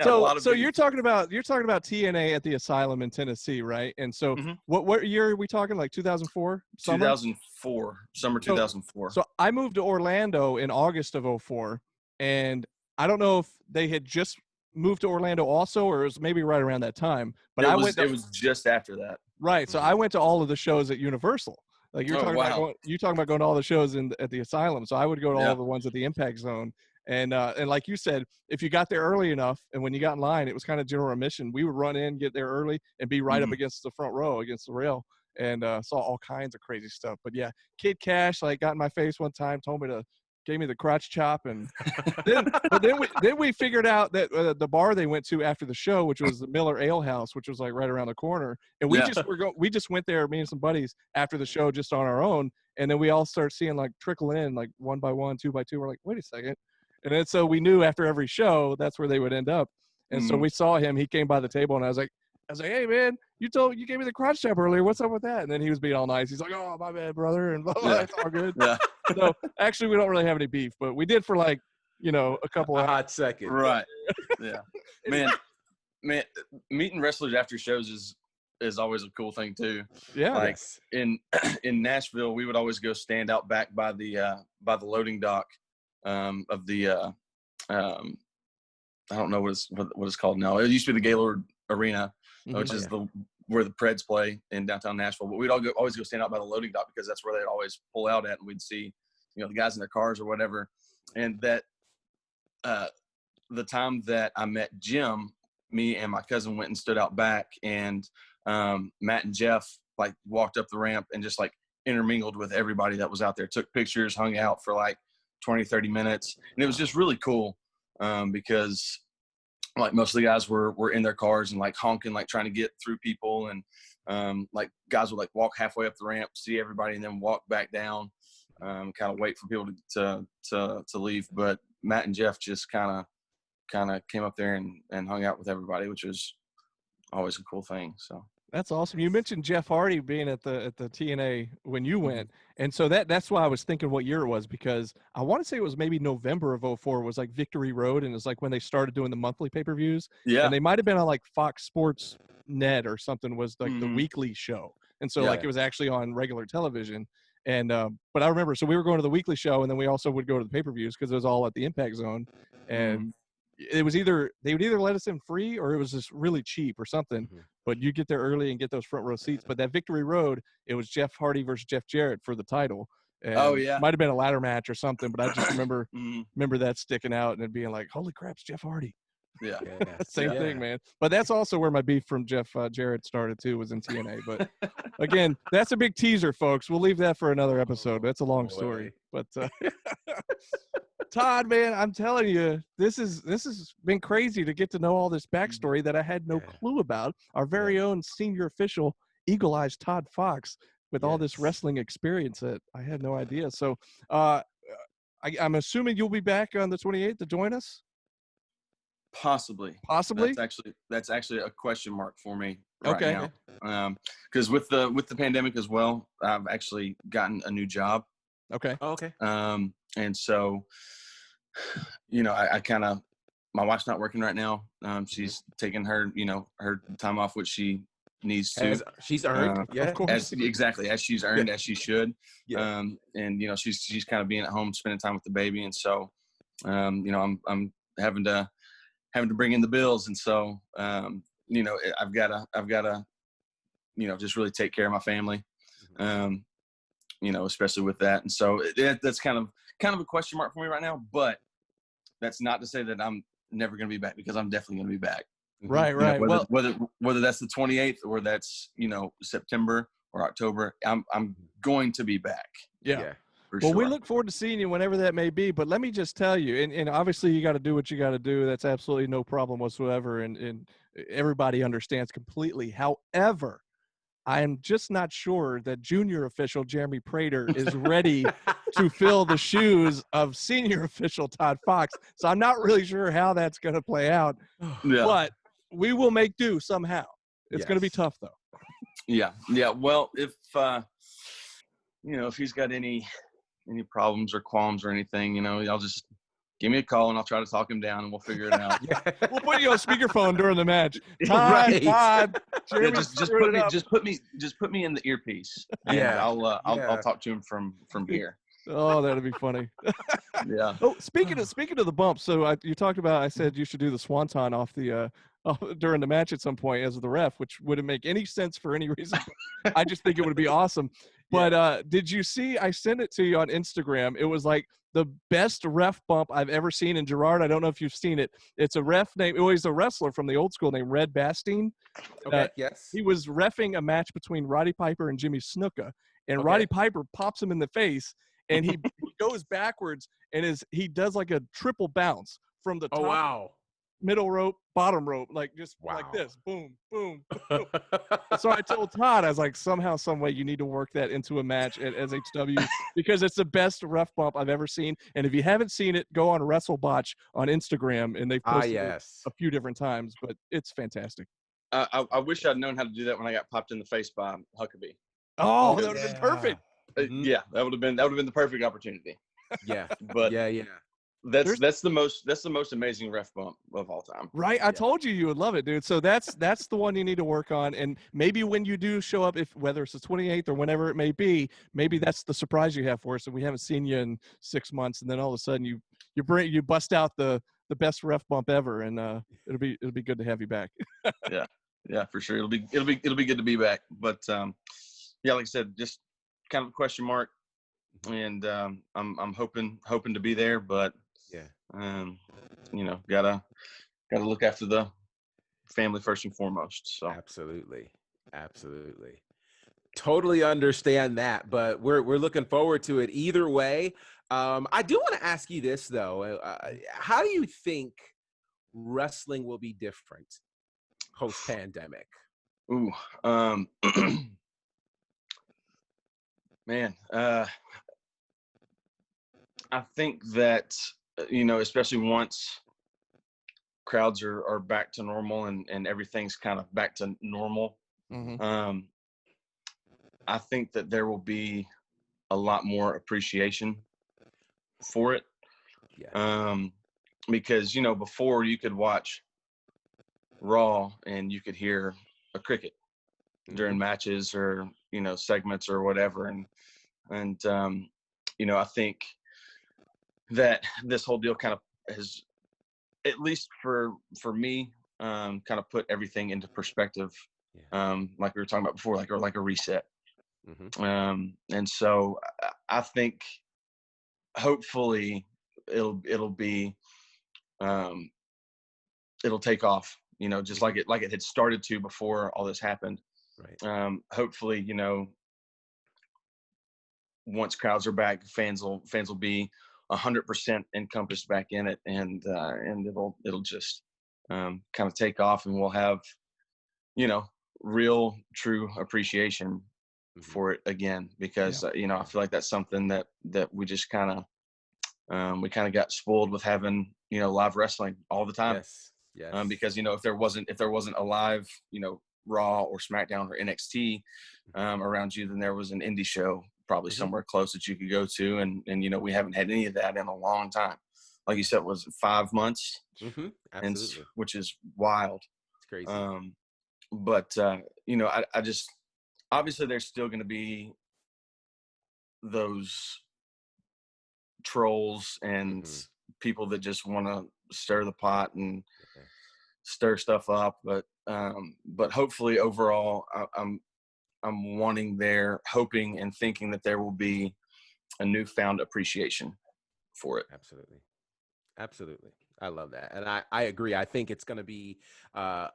So you're talking about TNA at the Asylum in Tennessee, right? And so what year are we talking? Like 2004? 2004, summer 2004. So I moved to Orlando in August of 2004, and I don't know if they had just moved to Orlando also, or it was maybe right around that time. But it was just after that. Right. So I went to all of the shows at Universal. Like you're talking about going to all the shows at the Asylum. So I would go to all the ones at the Impact Zone. And like you said, if you got there early enough, and when you got in line, it was kind of general admission. We would run in, get there early, and be right up against the front row, against the rail, and saw all kinds of crazy stuff. But yeah, Kid Cash like got in my face one time, gave me the crotch chop, and then we figured out that the bar they went to after the show, which was the Miller Ale House, which was like right around the corner, and we just went there, me and some buddies, after the show just on our own, and then we all start seeing like trickle in like 1 by 1, 2 by 2. We're like, wait a second. And then so we knew after every show that's where they would end up. And so we saw him. He came by the table, and I was like, hey man, you gave me the crotch chop earlier. What's up with that? And then he was being all nice. He's like, oh my bad, brother, and blah, blah, it's all good. So actually, we don't really have any beef, but we did for like a couple of hot seconds. Right. Yeah. man, meeting wrestlers after shows is always a cool thing too. Yeah. Like in Nashville, we would always go stand out back by the loading dock. Of the I don't know what it's called now. It used to be the Gaylord Arena, which is where the Preds play in downtown Nashville. But we'd always go stand out by the loading dock because that's where they'd always pull out at, and we'd see the guys in their cars or whatever. And that the time that I met Jim, me and my cousin went and stood out back, and Matt and Jeff like walked up the ramp and just like intermingled with everybody that was out there, took pictures, hung out for like 20-30 minutes, and it was just really cool because like most of the guys were in their cars and like honking, like trying to get through people, and like guys would like walk halfway up the ramp, see everybody, and then walk back down, kind of wait for people to leave. But Matt and Jeff just kind of came up there and hung out with everybody, which was always a cool thing. So that's awesome. You mentioned Jeff Hardy being at the TNA when you went. And so that's why I was thinking what year it was, because I want to say it was maybe November of 2004. It was like Victory Road, and it was like when they started doing the monthly pay-per-views. Yeah. And they might have been on like Fox Sports Net or something, was like the weekly show. And so Yeah. like it was actually on regular television. And but I remember, so we were going to the weekly show, and then we also would go to the pay-per-views because it was all at the Impact Zone. And it was either they would either let us in free or it was just really cheap or something. Mhm. But you get there early and get those front row seats. But that Victory Road, it was Jeff Hardy versus Jeff Jarrett for the title. And Oh, yeah. might have been a ladder match or something, but I just remember Mhm. that sticking out and it being like, holy crap, it's Jeff Hardy. Yeah. Yeah. Same Yeah. thing, man. But that's also where my beef from Jeff Jarrett started too, was in TNA. But again, that's a big teaser, folks. We'll leave that for another episode. That's a long story. But Todd, man, I'm telling you, this has been crazy to get to know all this backstory that I had no clue about. Our very own senior official, Eagle Eyes Todd Fox, with all this Yes. wrestling experience that I had no idea. So I'm assuming you'll be back on the 28th to join us. Possibly. Possibly. That's actually a question mark for me right Okay. now. Because with the pandemic as well, I've actually gotten a new job. Okay. Oh, okay. And so, I kind of, my wife's not working right now. She's taking her, her time off, which she needs to. She's earned. Yeah. Of course. As she's earned, as she should. Yeah. And she's kind of being at home, spending time with the baby, and so, I'm having to bring in the bills, and so, I've got to, just really take care of my family. Especially with that. And so that's kind of a question mark for me right now, but that's not to say that I'm never going to be back, because I'm definitely going to be back. Right. Right. Whether that's the 28th or that's, September or October, I'm going to be back. Yeah. For Well, sure. we look forward to seeing you whenever that may be. But let me just tell you, and obviously you got to do what you got to do. That's absolutely no problem whatsoever. And everybody understands completely. However, I am just not sure that junior official Jeremy Prater is ready to fill the shoes of senior official Todd Fox. So I'm not really sure how that's going to play out. Yeah. But we will make do somehow. It's going to be Yes. tough, though. Yeah. Well, if he's got any problems or qualms or anything, I'll just give me a call and I'll try to talk him down and we'll figure it out. We'll put you on speakerphone during the match. Todd, Right. Todd, Yeah, Jeremy just screwed it up. put me in the earpiece. And Yeah. I'll talk to him from here. Oh, that'd be funny. Yeah. Oh, speaking of the bump, so you talked about, I said you should do the swanton off the during the match at some point as the ref, which wouldn't make any sense for any reason. I just think it would be awesome. But did you see? I sent it to you on Instagram. It was like the best ref bump I've ever seen. And Gerard, I don't know if you've seen it. It's a ref named, he's a wrestler from the old school named Red Bastien. Okay. Yes. He was reffing a match between Roddy Piper and Jimmy Snuka, and Okay. Roddy Piper pops him in the face, and he goes backwards, and he does like a triple bounce from the top, Oh wow. middle rope, bottom rope, like just like Wow. this, boom, boom, boom. So I told Todd, I was like, somehow, some way, you need to work that into a match at SHW because it's the best ref bump I've ever seen. And if you haven't seen it, go on WrestleBotch on Instagram, and they've posted it Yes. a few different times, but it's fantastic. I wish I'd known how to do that when I got popped in the face by Huckabee. Oh, that would have been perfect. Mhm. Yeah, that would have been the perfect opportunity. Yeah. But Yeah. that's the most amazing ref bump of all time. Right, I told you would love it, dude. So that's the one you need to work on, and maybe when you do show up, if whether it's the 28th or whenever it may be, maybe that's the surprise you have for us, and we haven't seen you in 6 months, and then all of a sudden you bust out the best ref bump ever, and it'll be good to have you back. Yeah, for sure. It'll be good to be back. But yeah, like I said, just kind of a question mark, and I'm hoping to be there, but gotta look after the family first and foremost. So Absolutely. Totally understand that, but we're looking forward to it either way. I do want to ask you this though. How do you think wrestling will be different post-pandemic? ooh, man, I think that especially once crowds are back to normal and everything's kind of back to normal, Mm-hmm. I think that there will be a lot more appreciation for it. Yeah. Because before you could watch Raw and you could hear a cricket during matches, or segments or whatever. And I think that this whole deal kind of has, at least for me, kind of put everything into perspective. Like we were talking about before, like a reset. And so I think hopefully it'll be, it'll take off, just like it had started to before all this happened. Right. Hopefully, once crowds are back, fans will be 100% encompassed back in it, and it'll just kind of take off, and we'll have, real true appreciation for it again, because I feel like that's something that we just kind of got spoiled with having, live wrestling all the time. Yes. Because if there wasn't a live, Raw or SmackDown or NXT around you, then there was an indie show probably somewhere close that you could go to, and we haven't had any of that in a long time. Like you said, was it 5 months? Absolutely. Which is wild. It's crazy. But I just, obviously there's still going to be those trolls and people that just want to stir the pot and stir stuff up, but hopefully overall, I'm hoping and thinking that there will be a newfound appreciation for it. Absolutely. I love that. And I agree. I think it's going to be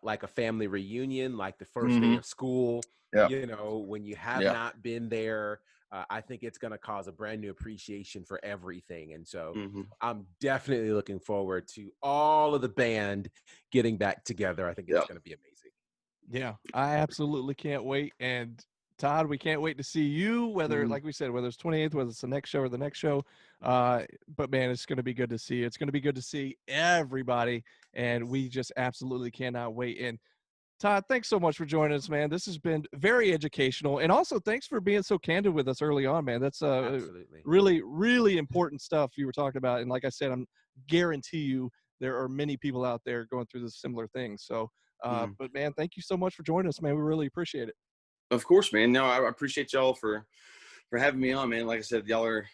like a family reunion, like the first day of school, when you have not been there. I think it's going to cause a brand new appreciation for everything. And so I'm definitely looking forward to all of the band getting back together. I think it's going to be amazing. Yeah, I absolutely can't wait. And Todd, we can't wait to see you, whether, like we said, whether it's 28th, whether it's the next show or the next show. But man, it's going to be good to see you. It's going to be good to see everybody. And we just absolutely cannot wait. And Todd, thanks so much for joining us, man. This has been very educational. And also thanks for being so candid with us early on, man. That's really, really important stuff you were talking about. And like I said, I'm guarantee you there are many people out there going through this similar thing. So, but man, thank you so much for joining us, man. We really appreciate it. Of course, man. No, I appreciate y'all for having me on, man. Like I said, y'all are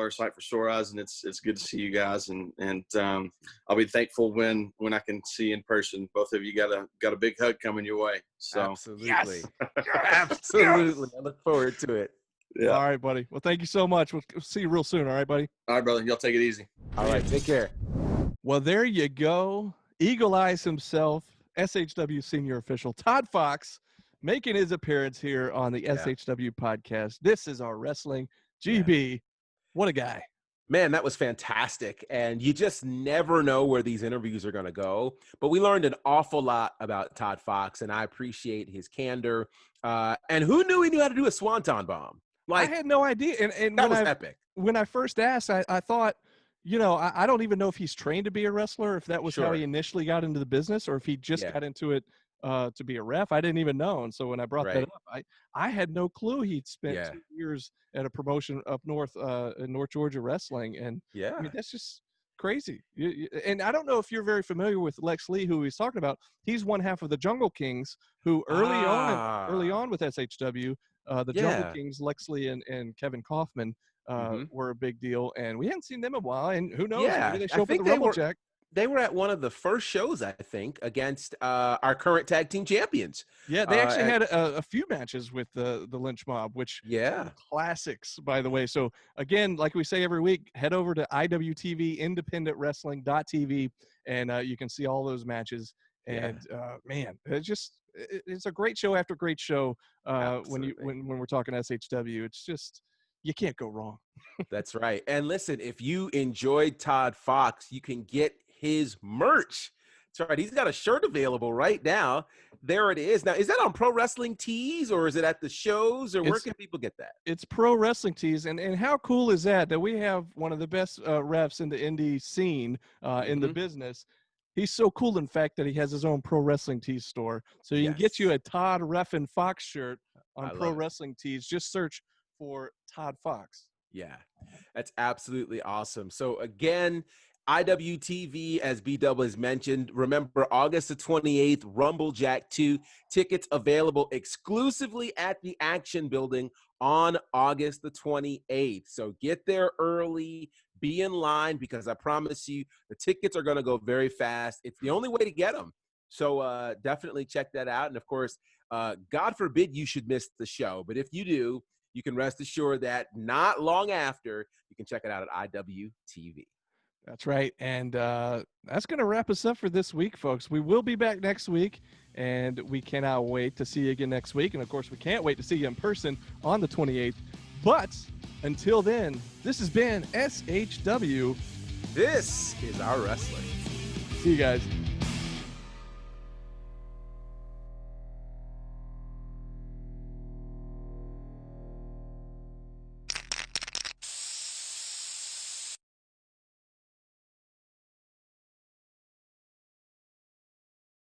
a sight for sore eyes, and it's good to see you guys. And I'll be thankful when I can see in person. Both of you got a big hug coming your way. So absolutely, absolutely. I look forward to it. Yeah. All right, buddy. Well, thank you so much. We'll see you real soon. All right, buddy. All right, brother. Y'all take it easy. All right, take care. Well, there you go. Eagle Eyes himself, SHW senior official Todd Fox, making his appearance here on the SHW podcast. This is our wrestling. GB, what a guy. Man, that was fantastic. And you just never know where these interviews are going to go. But we learned an awful lot about Todd Fox, and I appreciate his candor. And who knew he knew how to do a swanton bomb? Like, I had no idea. And that was epic. When I first asked, I thought, I don't even know if he's trained to be a wrestler, if that was how he initially got into the business, or if he just got into it to be a ref. I didn't even know. And so when I brought that up, I had no clue he'd spent 2 years at a promotion up north in North Georgia wrestling. And I mean, that's just crazy. And I don't know if you're very familiar with Lex Lee, who he's talking about. He's one half of the Jungle Kings, who early on with SHW, the Jungle Kings, Lex Lee and Kevin Kaufman were a big deal. And we hadn't seen them in a while. And who knows? Maybe they show up at the Rumble Jack. They were at one of the first shows, I think, against our current tag team champions. Yeah, they actually had a few matches with the Lynch Mob, which are classics, by the way. So, again, like we say every week, head over to IWTV, independentwrestling.tv, and you can see all those matches. And, man, it's a great show after great show when we're talking SHW. It's just – you can't go wrong. That's right. And listen, if you enjoyed Todd Fox, you can get his merch. That's right. He's got a shirt available right now. There it is. Now, is that on Pro Wrestling Tees, or is it at the shows, or where can people get that? It's Pro Wrestling Tees. And how cool is that we have one of the best refs in the indie scene in the business. He's so cool, in fact, that he has his own Pro Wrestling Tees store. So you can get you a Todd Reffin Fox shirt on Pro Wrestling Tees. Just search for Todd Fox. Yeah, that's absolutely awesome. So again, IWTV, as B-Dub has mentioned. Remember, August the 28th, Rumble Jack 2. Tickets available exclusively at the Action Building on August the 28th. So get there early, be in line, because I promise you the tickets are going to go very fast. It's the only way to get them. So definitely check that out. And of course, God forbid you should miss the show. But if you do, you can rest assured that not long after, you can check it out at IWTV. That's right. And that's going to wrap us up for this week, folks. We will be back next week, and we cannot wait to see you again next week. And, of course, we can't wait to see you in person on the 28th. But until then, this has been SHW. This is our wrestling. See you guys.